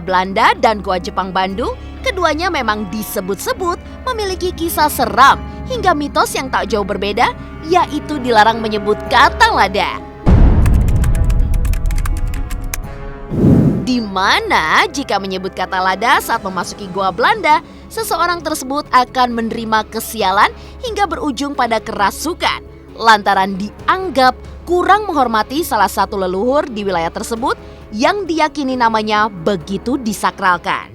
Belanda dan Goa Jepang Bandung, keduanya memang disebut-sebut memiliki kisah seram hingga mitos yang tak jauh berbeda, yaitu dilarang menyebut kata lada. Di mana jika menyebut kata lada saat memasuki Goa Belanda, seseorang tersebut akan menerima kesialan hingga berujung pada kerasukan, lantaran dianggap kurang menghormati salah satu leluhur di wilayah tersebut yang diyakini namanya begitu disakralkan.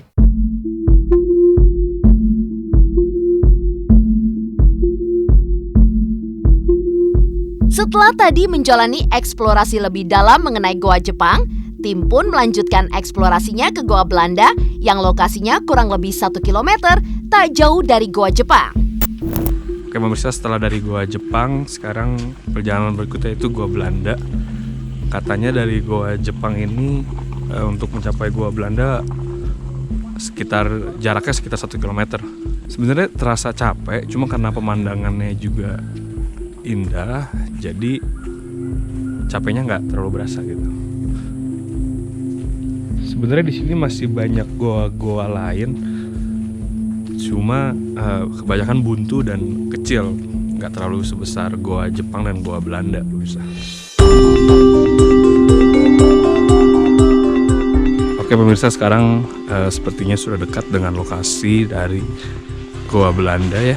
Setelah tadi menjalani eksplorasi lebih dalam mengenai Goa Jepang, tim pun melanjutkan eksplorasinya ke Goa Belanda yang lokasinya kurang lebih 1 km tak jauh dari Goa Jepang. Oke pemirsa, setelah dari Goa Jepang, sekarang perjalanan berikutnya itu Goa Belanda. Katanya dari Goa Jepang ini untuk mencapai Goa Belanda jaraknya sekitar 1 km. Sebenarnya terasa capek, cuma karena pemandangannya juga indah, jadi capeknya nggak terlalu berasa gitu. Sebenarnya di sini masih banyak goa-goa lain, cuma kebanyakan buntu dan kecil, nggak terlalu sebesar Goa Jepang dan Goa Belanda, bisa. Oke pemirsa, sekarang sepertinya sudah dekat dengan lokasi dari Goa Belanda ya.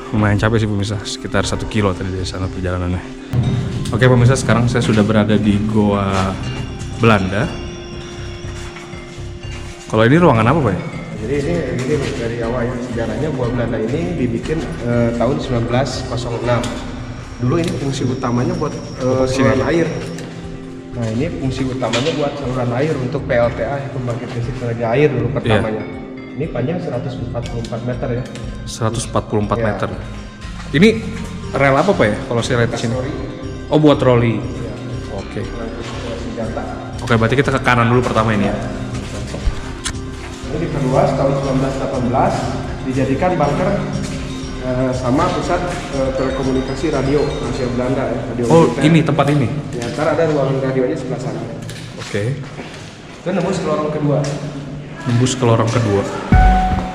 Lumayan capek sih pemirsa, sekitar 1 kilo tadi dari sana perjalanannya. Oke pemirsa, sekarang saya sudah berada di Goa Belanda. Kalau ini ruangan apa Pak ya? Jadi ini dari awal ya, sejarahnya Goa Belanda ini dibikin tahun 1906. Dulu ini fungsi utamanya buat saluran air. Nah ini fungsi utamanya buat saluran air untuk PLTA, pembangkit listrik tenaga air dulu pertamanya. Ini panjang 144 meter ya. 144 meter. Ini rel apa Pak ya kalau saya lihat di sini? Oh buat troli. Ya. Oke. Senjata. Oke, berarti kita ke kanan dulu pertama ini ya. Ini diperluas tahun 1918, dijadikan bunker sama pusat telekomunikasi radio Asia Belanda ya. Radio Oh militer. ini tempat ini? Ya, ntar ada ruangan radionya sebelah sana. Oke. Itu nembus ke lorong kedua. Nembus ke lorong kedua.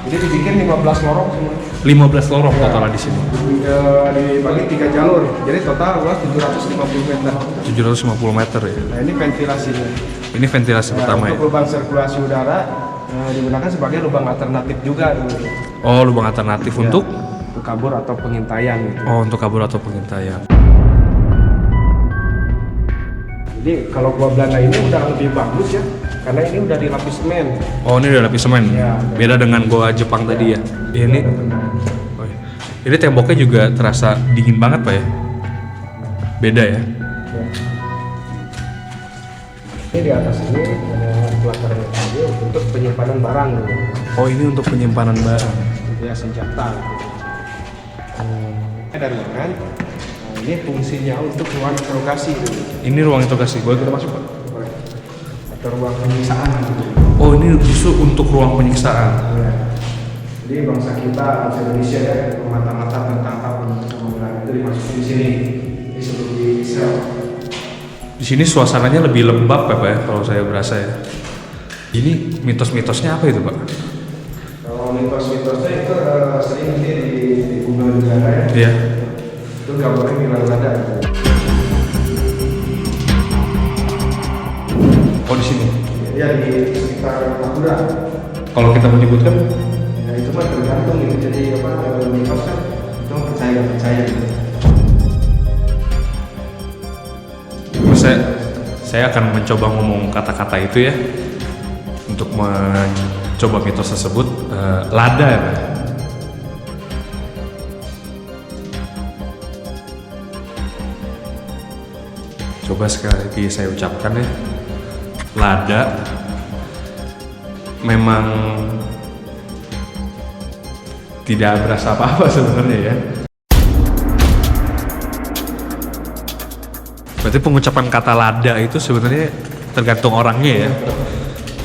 Jadi dibikin 15 lorong semua. 15 lorong totalnya di sini. Dibagi 3 jalur. Jadi total luas 750 meter. 750 meter ya. Nah, ini ventilasinya. Ini ventilasi pertama ya. Untuk lubang sirkulasi udara digunakan sebagai lubang alternatif juga dulu. Oh, lubang alternatif Ya, untuk kabur atau pengintaian gitu. Oh, untuk kabur atau pengintaian. Jadi kalau Goa Belanda ini udah lebih bagus ya. Karena ini udah dilapis semen. Oh, ini udah lapis semen. Ya. Beda dengan Goa Jepang tadi ya. Ini oh, iya. Ini temboknya juga terasa dingin banget Pak ya. Beda ya. Ya. Ini di atas ini ada pelataran radio untuk penyimpanan barang gitu. Oh, ini untuk penyimpanan barang. Ya senjata gitu. Ada ruangan. Nah, ini fungsinya untuk ruang interogasi gitu. Ini ruang interogasi. Boleh kita masuk Pak? Boleh. Atau ruang penyiksaan gitu. Oh, ini justru untuk ruang penyiksaan. Ya. Jadi bangsa kita bangsa Indonesia ya mata-mata tertangkap untuk pembunuhan itu dimasukin di sini. Ini sebelum di sel. Di sini suasananya lebih lembab ya Pak ya, kalau saya berasa ya. Ini mitos-mitosnya apa itu Pak? Kalau mitos-mitosnya itu sering nanti di Google juga ada ya. Iya. Itu gambarnya bilang ada. Oh di sini. Ya di sekitar Madura. Kalau kita menyebutkan, Ya itu mah tergantung gitu. Jadi apa mitos kan itu percaya nggak percaya gitu. saya akan mencoba ngomong kata-kata itu ya, untuk mencoba mitos tersebut. Lada ya Pak? Coba sekali lagi saya ucapkan ya. Lada memang tidak berasa apa-apa sebenarnya ya. Berarti pengucapan kata lada itu sebenarnya tergantung orangnya ya.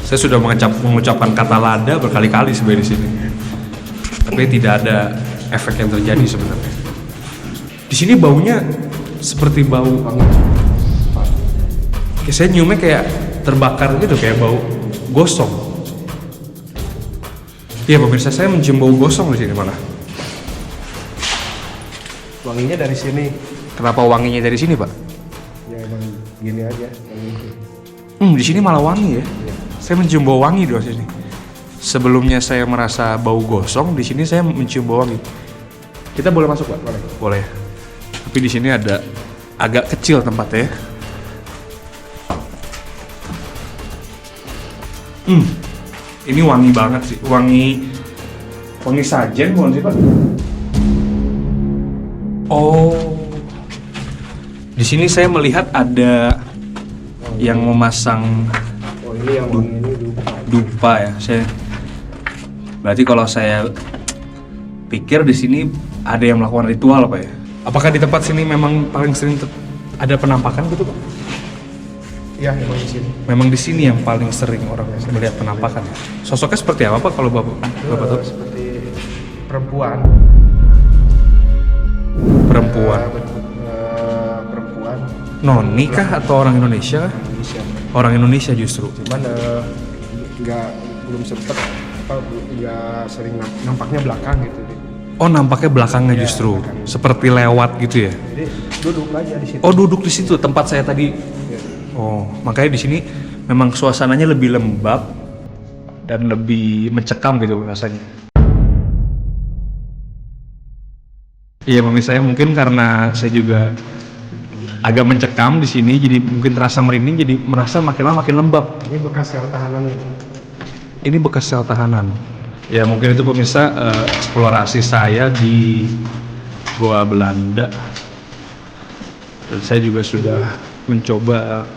Saya sudah mengucapkan kata lada berkali-kali sebenarnya di sini, tapi tidak ada efek yang terjadi sebenarnya. Di sini baunya seperti bau. Saya nyiumnya kayak terbakar gitu, kayak bau gosong. Iya pemirsa, saya mencium bau gosong di sini malah. Wanginya dari sini. Kenapa wanginya dari sini, Pak? Ya emang gini aja. Wangi. Di sini malah wangi ya. Iya. Saya mencium bau wangi di sini. Sebelumnya saya merasa bau gosong, di sini saya mencium bau wangi. Kita boleh masuk, Pak? Boleh. Boleh. Tapi di sini ada agak kecil tempatnya. Ini wangi banget sih. Wangi sajen bukan sih, Pak? Oh. Di sini saya melihat ada yang memasang Oh ini yang wangi ini dupa ya. Berarti kalau saya pikir di sini ada yang melakukan ritual, Pak ya. Apakah di tempat sini memang paling sering ada penampakan gitu, Pak? Iya emang di sini. Memang di sini yang paling sering orang melihat penampakan ya. Sosoknya seperti apa, Pak, kalau Bapak tahu? Seperti perempuan. Perempuan. Perempuan. Noni kah atau orang Indonesia? Indonesia. Orang Indonesia justru. Cuman belum sempet nggak sering nampaknya belakang gitu. Oh, nampaknya belakangnya Iya, justru. belakang. Seperti lewat gitu ya. Jadi duduk aja di situ. Oh, duduk di situ tempat saya tadi. Iya. Oh, makanya di sini memang suasananya lebih lembab dan lebih mencekam gitu rasanya. Iya, pemirsa, saya mungkin karena saya juga agak mencekam di sini, jadi mungkin terasa merinding, jadi merasa makin lama makin lembab. Ini bekas sel tahanan. Ini bekas sel tahanan. Ya mungkin itu pemirsa eksplorasi saya di Goa Belanda. Dan saya juga sudah mencoba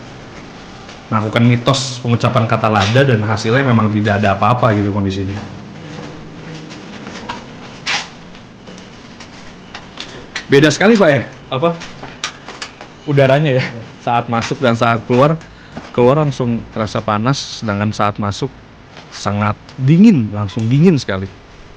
melakukan mitos pengucapan kata lada dan hasilnya memang tidak ada apa-apa gitu kondisinya. Beda sekali, Pak ya? Apa? Udaranya ya. Saat masuk dan saat keluar langsung terasa panas, sedangkan saat masuk sangat dingin, langsung dingin sekali.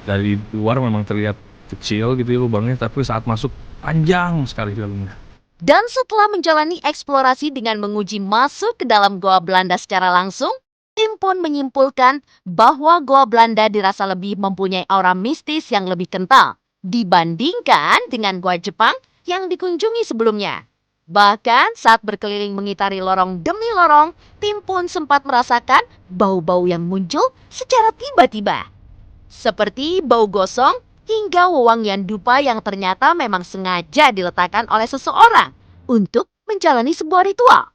Dari luar memang terlihat kecil gitu ya lubangnya, tapi saat masuk panjang sekali dalamnya. Dan setelah menjalani eksplorasi dengan menguji masuk ke dalam Goa Belanda secara langsung, tim pun menyimpulkan bahwa Goa Belanda dirasa lebih mempunyai aura mistis yang lebih kental dibandingkan dengan Goa Jepang yang dikunjungi sebelumnya. Bahkan saat berkeliling mengitari lorong demi lorong, tim pun sempat merasakan bau-bau yang muncul secara tiba-tiba. Seperti bau gosong hingga wewangian dupa yang ternyata memang sengaja diletakkan oleh seseorang untuk menjalani sebuah ritual.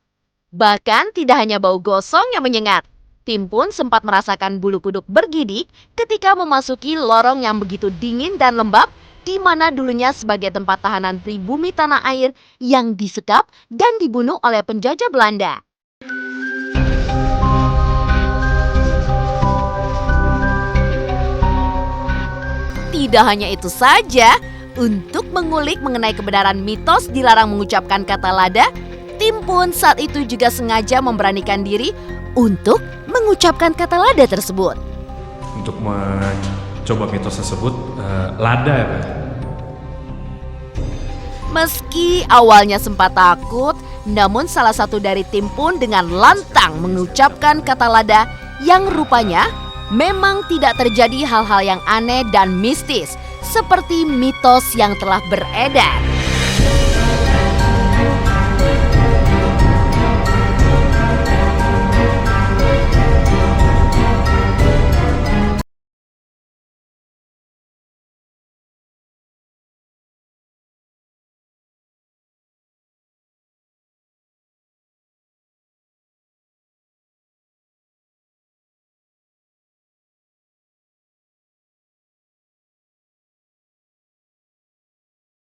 Bahkan tidak hanya bau gosong yang menyengat, tim pun sempat merasakan bulu kuduk bergidik ketika memasuki lorong yang begitu dingin dan lembab, di mana dulunya sebagai tempat tahanan pribumi tanah air yang disekap dan dibunuh oleh penjajah Belanda. Tidak hanya itu saja, untuk mengulik mengenai kebenaran mitos dilarang mengucapkan kata lada, tim pun saat itu juga sengaja memberanikan diri untuk mengucapkan kata lada tersebut. Untuk mencoba mitos tersebut, lada ya, Pak? Meski awalnya sempat takut, namun salah satu dari tim pun dengan lantang mengucapkan kata lada yang rupanya memang tidak terjadi hal-hal yang aneh dan mistis seperti mitos yang telah beredar.